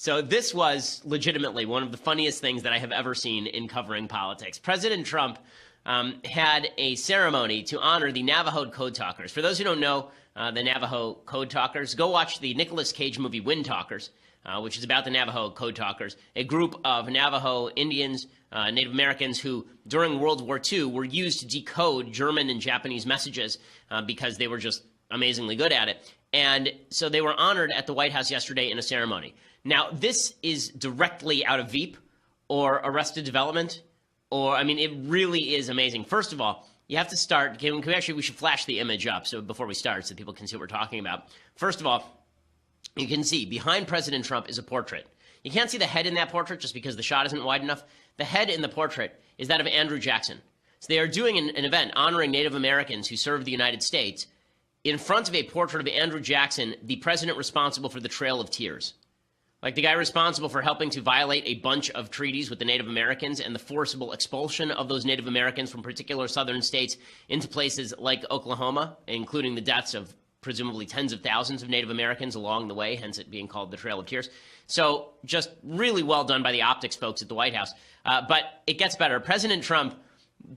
So this was legitimately one of the funniest things that I have ever seen in covering politics. President Trump had a ceremony to honor the Navajo Code Talkers. For those who don't know the Navajo Code Talkers, go watch the Nicolas Cage movie Wind Talkers, which is about the Navajo Code Talkers, a group of Navajo Indians, Native Americans who, during World War II, were used to decode German and Japanese messages because they were just amazingly good at it. And so they were honored at the White House yesterday in a ceremony. Now, this is directly out of Veep or Arrested Development, or, I mean, it really is amazing. First of all, you have to start, we should flash the image up before we start so people can see what we're talking about. First of all, you can see behind President Trump is a portrait. You can't see the head in that portrait just because the shot isn't wide enough. The head in the portrait is that of Andrew Jackson. So they are doing an event honoring Native Americans who served the United States in front of a portrait of Andrew Jackson, the president responsible for the Trail of Tears. Like the guy responsible for helping to violate a bunch of treaties with the Native Americans and the forcible expulsion of those Native Americans from particular southern states into places like Oklahoma, including the deaths of presumably tens of thousands of Native Americans along the way, hence it being called the Trail of Tears. So just really well done by the optics folks at the White House. But it gets better. President Trump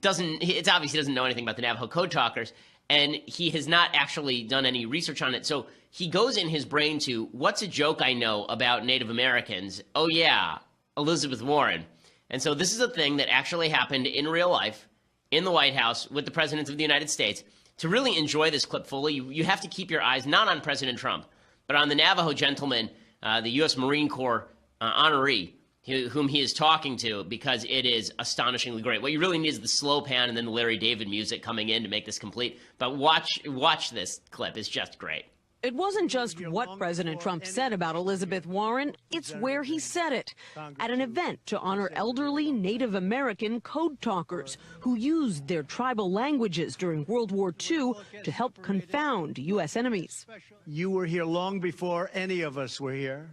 it's obvious he doesn't know anything about the Navajo Code Talkers, and he has not actually done any research on it. So he goes in his brain to, what's a joke I know about Native Americans? Oh, yeah, Elizabeth Warren. And so this is a thing that actually happened in real life in the White House with the President of the United States. To really enjoy this clip fully, you have to keep your eyes not on President Trump, but on the Navajo gentleman, the U.S. Marine Corps honoree, whom he is talking to, because it is astonishingly great. What you really need is the slow pan and then the Larry David music coming in to make this complete. But watch this clip. It's just great. It wasn't just what President Trump said about Elizabeth Warren, it's where he said it, at an event to honor elderly Native American code talkers who used their tribal languages during World War II to help confound U.S. enemies. You were here long before any of us were here,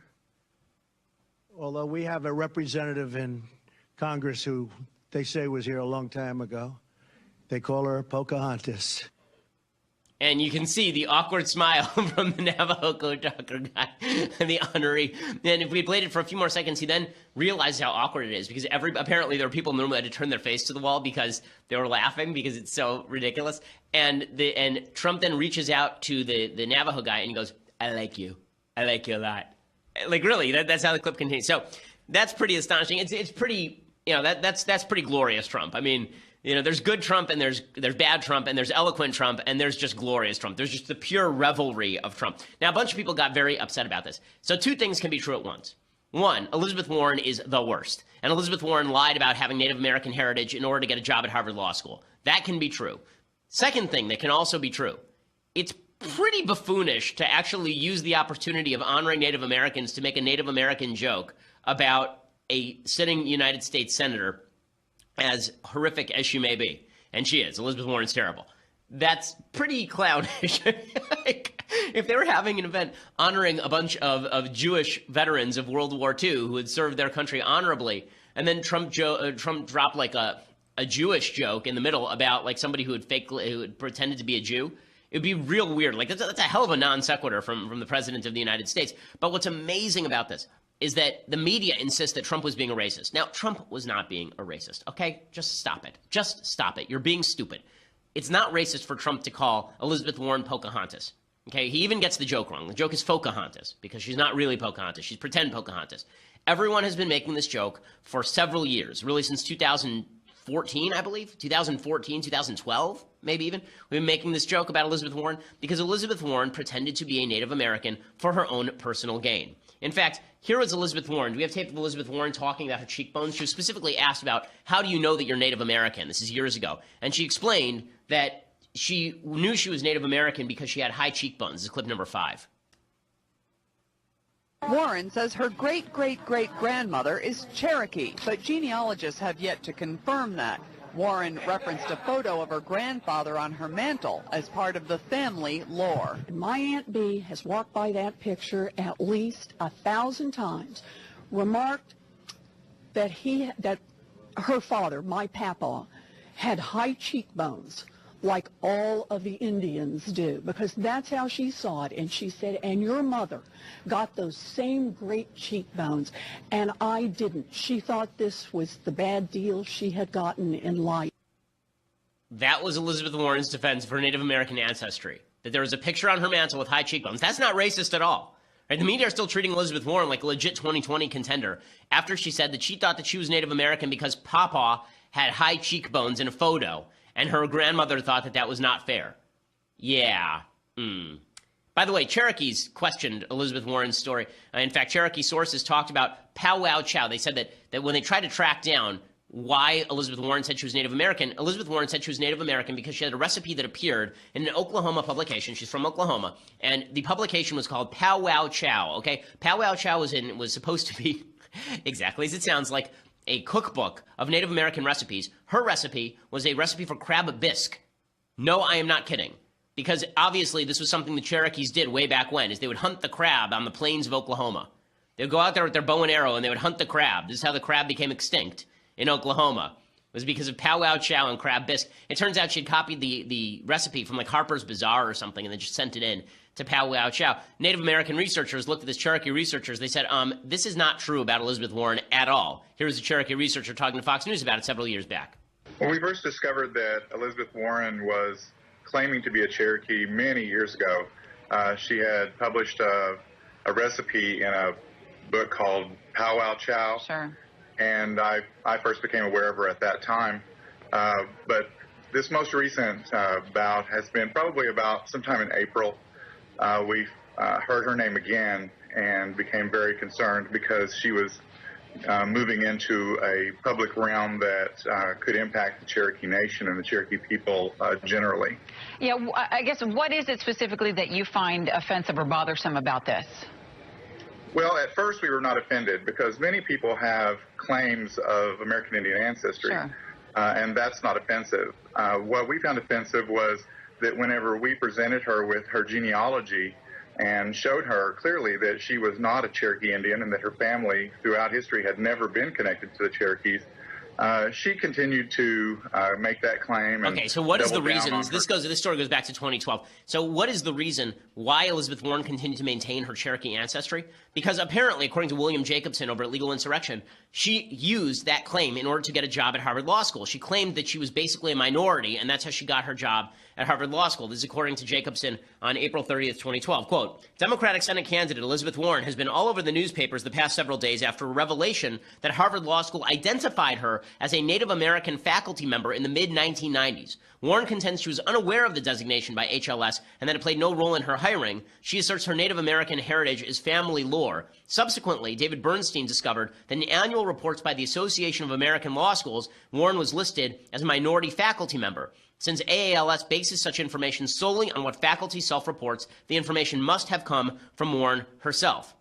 although we have a representative in Congress who they say was here a long time ago. They call her Pocahontas. And you can see the awkward smile from the Navajo Code Talker guy and the honoree. And if we played it for a few more seconds, he then realized how awkward it is, because apparently there were people in the room that had to turn their face to the wall because they were laughing because it's so ridiculous. And Trump then reaches out to the Navajo guy and he goes, I like you. I like you a lot. Like, really, that's how the clip continues. So that's pretty astonishing. It's pretty, that's pretty glorious Trump. I mean, there's good Trump and there's bad Trump and there's eloquent Trump and there's just glorious Trump. There's just the pure revelry of Trump. Now, a bunch of people got very upset about this. So two things can be true at once. One, Elizabeth Warren is the worst. And Elizabeth Warren lied about having Native American heritage in order to get a job at Harvard Law School. That can be true. Second thing that can also be true. It's pretty buffoonish to actually use the opportunity of honoring Native Americans to make a Native American joke about a sitting United States senator, as horrific as she may be. And she is. Elizabeth Warren's terrible. That's pretty clownish. If they were having an event honoring a bunch of Jewish veterans of World War II who had served their country honorably, and then Trump dropped like a Jewish joke in the middle about like somebody who had pretended to be a Jew, it would be real weird. Like that's a hell of a non sequitur from the President of the United States. But what's amazing about this is that the media insists that Trump was being a racist. Now, Trump was not being a racist, okay? Just stop it. Just stop it. You're being stupid. It's not racist for Trump to call Elizabeth Warren Pocahontas, okay? He even gets the joke wrong. The joke is Pocahontas, because she's not really Pocahontas. She's pretend Pocahontas. Everyone has been making this joke for several years, really since 2014, I believe, 2014, 2012, maybe even. We've been making this joke about Elizabeth Warren because Elizabeth Warren pretended to be a Native American for her own personal gain. In fact, here was Elizabeth Warren. Do we have tape of Elizabeth Warren talking about her cheekbones? She was specifically asked about, how do you know that you're Native American? This is years ago. And she explained that she knew she was Native American because she had high cheekbones. This is clip number 5. Warren says her great-great-great-grandmother is Cherokee, but genealogists have yet to confirm that. Warren referenced a photo of her grandfather on her mantle as part of the family lore. My Aunt Bee has walked by that picture at least 1,000 times, remarked that her father, my papa, had high cheekbones like all of the Indians do, because that's how she saw it. And she said, and your mother got those same great cheekbones, and I didn't. She thought this was the bad deal she had gotten in life. That was Elizabeth Warren's defense of her Native American ancestry, that there was a picture on her mantle with high cheekbones. That's not racist at all. Right? The media are still treating Elizabeth Warren like a legit 2020 contender after she said that she thought that she was Native American because Papa had high cheekbones in a photo, and her grandmother thought that that was not fair. Yeah. By the way, Cherokees questioned Elizabeth Warren's story. In fact, Cherokee sources talked about Pow Wow Chow. They said that when they tried to track down why Elizabeth Warren said she was Native American, Elizabeth Warren said she was Native American because she had a recipe that appeared in an Oklahoma publication. She's from Oklahoma, and the publication was called Pow Wow Chow. Okay, Pow Wow Chow was supposed to be exactly as it sounds, like a cookbook of Native American recipes. Her recipe was a recipe for crab bisque. No, I am not kidding. Because obviously this was something the Cherokees did way back when, is they would hunt the crab on the plains of Oklahoma. They would go out there with their bow and arrow and they would hunt the crab. This is how the crab became extinct in Oklahoma. It was because of Pow Wow Chow and crab bisque. It turns out she'd copied the recipe from like Harper's Bazaar or something and then just sent it in to Pow Wow Chow. Native American researchers looked at this, Cherokee researchers. They said, this is not true about Elizabeth Warren at all. Here was a Cherokee researcher talking to Fox News about it several years back. When we first discovered that Elizabeth Warren was claiming to be a Cherokee many years ago, she had published a recipe in a book called Pow Wow Chow. Sure. And I first became aware of her at that time. But this most recent bout has been probably about sometime in April. We heard her name again and became very concerned because she was moving into a public realm that could impact the Cherokee Nation and the Cherokee people generally. Yeah, I guess what is it specifically that you find offensive or bothersome about this? Well, at first we were not offended because many people have claims of American Indian ancestry, Sure. And that's not offensive. What we found offensive was that whenever we presented her with her genealogy and showed her clearly that she was not a Cherokee Indian and that her family throughout history had never been connected to the Cherokees, she continued to make that claim. And okay, so what is the reason? This story goes back to 2012. So what is the reason why Elizabeth Warren continued to maintain her Cherokee ancestry? Because apparently, according to William Jacobson over at Legal Insurrection, she used that claim in order to get a job at Harvard Law School. She claimed that she was basically a minority, and that's how she got her job at Harvard Law School. This is according to Jacobson on April 30th, 2012. Quote, Democratic Senate candidate Elizabeth Warren has been all over the newspapers the past several days after a revelation that Harvard Law School identified her as a Native American faculty member in the mid-1990s. Warren contends she was unaware of the designation by HLS and that it played no role in her hiring. She asserts her Native American heritage is family lore. Subsequently, David Bernstein discovered that in annual reports by the Association of American Law Schools, Warren was listed as a minority faculty member. Since AALS bases such information solely on what faculty self-reports, the information must have come from Warren herself.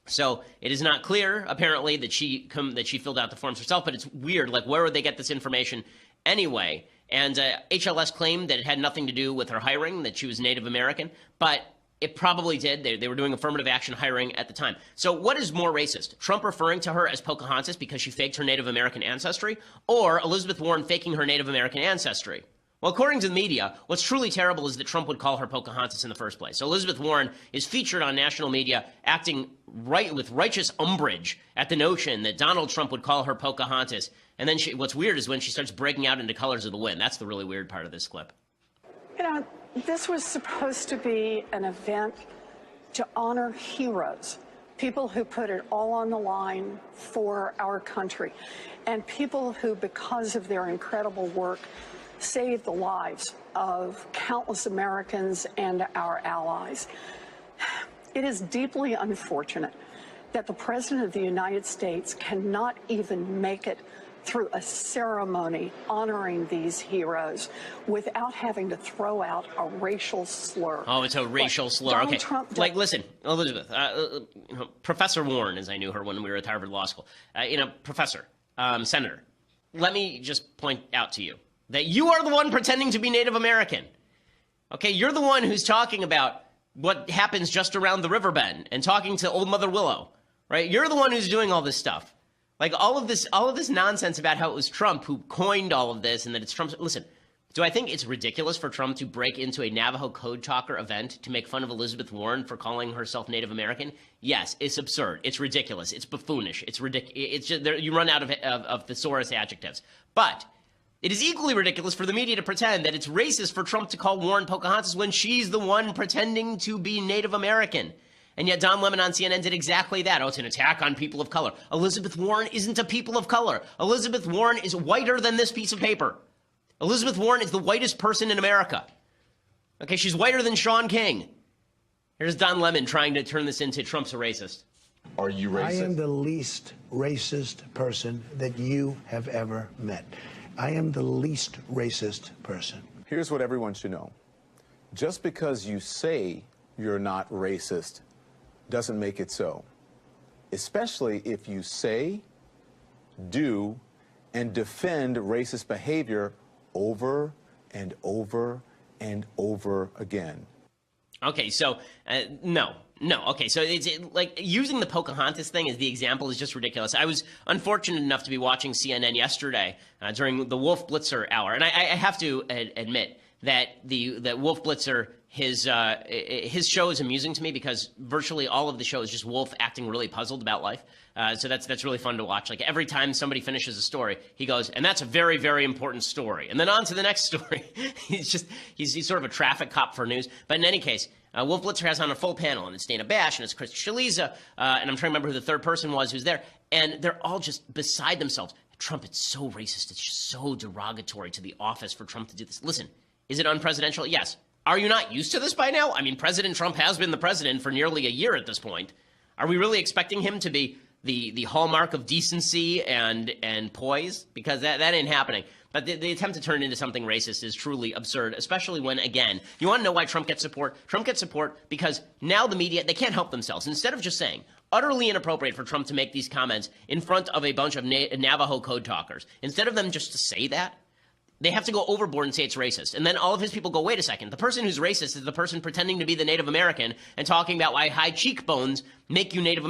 So it is not clear, apparently, that she filled out the forms herself, but it's weird. Like, where would they get this information anyway? And HLS claimed that it had nothing to do with her hiring, that she was Native American, but it probably did. They were doing affirmative action hiring at the time. So what is more racist? Trump referring to her as Pocahontas because she faked her Native American ancestry, or Elizabeth Warren faking her Native American ancestry? Well, according to the media, what's truly terrible is that Trump would call her Pocahontas in the first place. So Elizabeth Warren is featured on national media acting with righteous umbrage at the notion that Donald Trump would call her Pocahontas. And then what's weird is when she starts breaking out into colors of the wind. That's the really weird part of this clip. You know, this was supposed to be an event to honor heroes, people who put it all on the line for our country, and people who, because of their incredible work, saved the lives of countless Americans and our allies. It is deeply unfortunate that the President of the United States cannot even make it through a ceremony honoring these heroes without having to throw out a racial slur. Oh, it's a racial slur. Donald Okay. Trump Like, listen, Elizabeth, Professor Warren, as I knew her when we were at Harvard Law School, Professor, Senator, let me just point out to you that you are the one pretending to be Native American. Okay, you're the one who's talking about what happens just around the river bend and talking to Old Mother Willow, right? You're the one who's doing all this stuff. Like all of this nonsense about how it was Trump who coined all of this and that it's Trump's. Listen, Do I think it's ridiculous for Trump to break into a Navajo code talker event to make fun of Elizabeth Warren for calling herself Native American? Yes, it's absurd. It's ridiculous. It's buffoonish. It's ridiculous. It's just you run out of thesaurus adjectives. But it is equally ridiculous for the media to pretend that it's racist for Trump to call Warren Pocahontas when she's the one pretending to be Native American. And yet Don Lemon on CNN did exactly that. Oh, it's an attack on people of color. Elizabeth Warren isn't a people of color. Elizabeth Warren is whiter than this piece of paper. Elizabeth Warren is the whitest person in America. Okay, she's whiter than Sean King. Here's Don Lemon trying to turn this into Trump's a racist. Are you racist? I am the least racist person that you have ever met. I am the least racist person. Here's what everyone should know. Just because you say you're not racist doesn't make it so. Especially if you say, do, and defend racist behavior over and over and over again. Okay, so no. Okay, so it's like using the Pocahontas thing as the example is just ridiculous. I was unfortunate enough to be watching CNN yesterday during the Wolf Blitzer hour, and I have to admit that the Wolf Blitzer, his show is amusing to me because virtually all of the show is just Wolf acting really puzzled about life. So that's really fun to watch. Like every time somebody finishes a story, he goes, and that's a very, very important story. And then on to the next story. he's sort of a traffic cop for news. But in any case, Wolf Blitzer has on a full panel, and it's Dana Bash, and it's Chris Chaliza, and I'm trying to remember who the third person was who's there. And they're all just beside themselves. Trump, it's so racist. It's just so derogatory to the office for Trump to do this. Listen, is it unpresidential? Yes. Are you not used to this by now? I mean, President Trump has been the president for nearly a year at this point. Are we really expecting him to be the hallmark of decency and poise? Because that ain't happening. But the attempt to turn it into something racist is truly absurd, especially when, again, you want to know why Trump gets support? Trump gets support because now the media, they can't help themselves. Instead of just saying, utterly inappropriate for Trump to make these comments in front of a bunch of Navajo code talkers, instead of them just to say that, they have to go overboard and say it's racist. And then all of his people go, wait a second, the person who's racist is the person pretending to be the Native American and talking about why high cheekbones make you Native American.